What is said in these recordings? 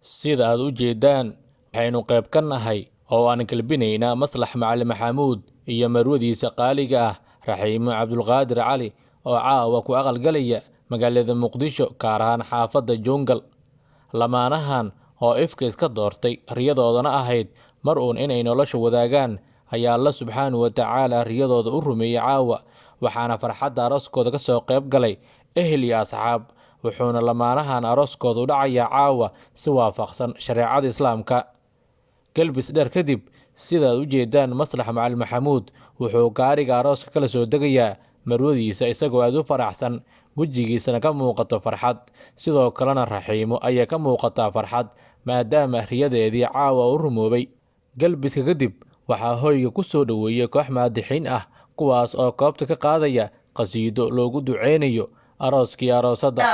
sida aad u jeedaan waxaynu qayb ka nahay oo aan galbinaynaa maslax macalin maxamuud iyo marwadiisa qaaliga ah raxiimo cabdulqaadir cali oo caawa ku aqalgalaya magaalada muqdisho gaar ahaan xaafadda jungal. lamaanahan oo ifka iska doortay riyadoodana ahayd mar uun inay nolosha wadaagaan ayaa alla subxaanahu wa tacaala riyadooda u rumeeyey caawa, waxaana farxadda arooskooda ka soo qayb galay ehel iyo asxaab, wuxuuna lamaanahan arooskooda u dhacayaa caawa si waafaqsan shareecada islaamka. galbis dheer kadib, sidaad u jeedaan maslax macalin maxamuud wuxuu gaariga arooska kala soo degayaa marwadiisa isagoo aad u faraxsan, wejigiisana ka muuqato farxad, sidoo kalena raxiimo ayaa ka muuqataa farxad maadaama riyadeedii caawa u rumoobay. galbiska kadib waxaa hoyga ku soo dhoweeyey koox maadixiin ah, kuwaas oo koobta ka qaadaya qasiido loogu duceynayo arooskii aroosadda.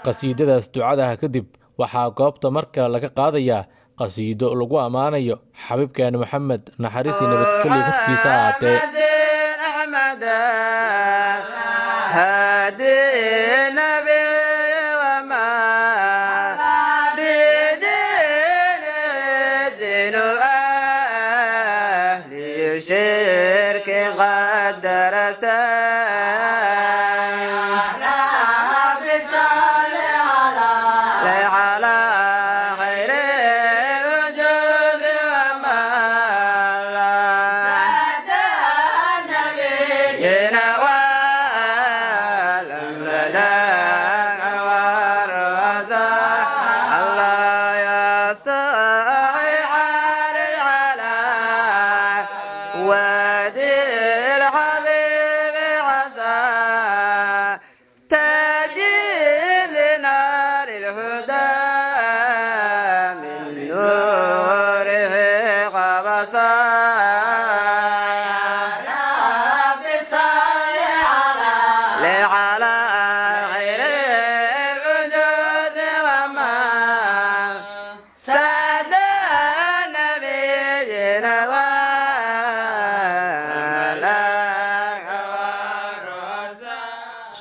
qasiidadaas ducadaha kadib waxaa goobta markale laga qaadayaa qasiido lagu ammaanayo xabiibkeena maxamed, naxariistii nabadgelyo korkiisa ahaatee.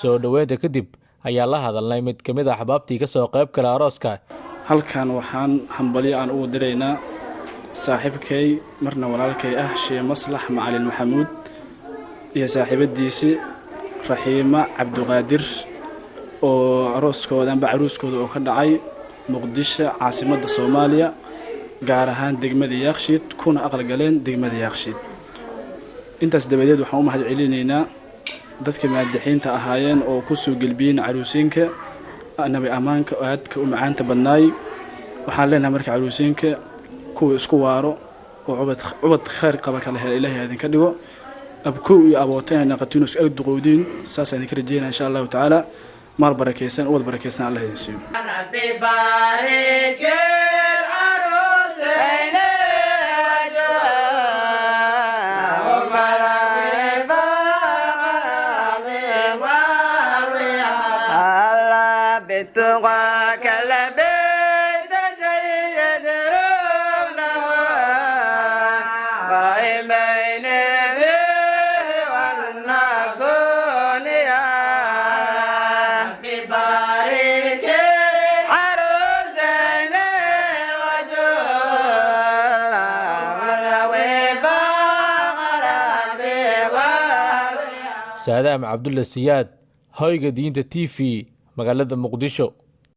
soo dhaweynta kadib ayaa la hadalnay mid ka mid ah axbaabtii ka soo qayb gala arooska. halkan waxaan hambalyo aan ugu diraynaa saaxiibkay marna walaalkay ah Sheekh Maslax Macalin Maxamuud iyo saaxiibadiisii Raxiimo Cabdulqaadir oo arooskooda oo ka dhacay Muqdisho caasimadda Soomaaliya, gaar ahaan degmada Yaaqshiid, kuna aqal galeen degmada Yaaqshiid. intaas dabadeed waxaan u mahadcelinaynaa dadka maadixiinta ahaayeen oo ku soo galbiyeen caruusinka nabi amaanka aadka u macaanta badnaay. waxaan leenahay marka caruusinka kuwa isku waaro oo ubad khayr qaba kala hel Ilaahay idin ka dhigo, abkuu iyo abooteen qatiinus ay duqoodiin saasaan idin ka rajeynaa insha Allah taala. maal barakeysan wad barakeysan Allah idin siiyo. rabbi barik saadaam cabdulle siyaad hoyga diinta TV magaalada muqdisho.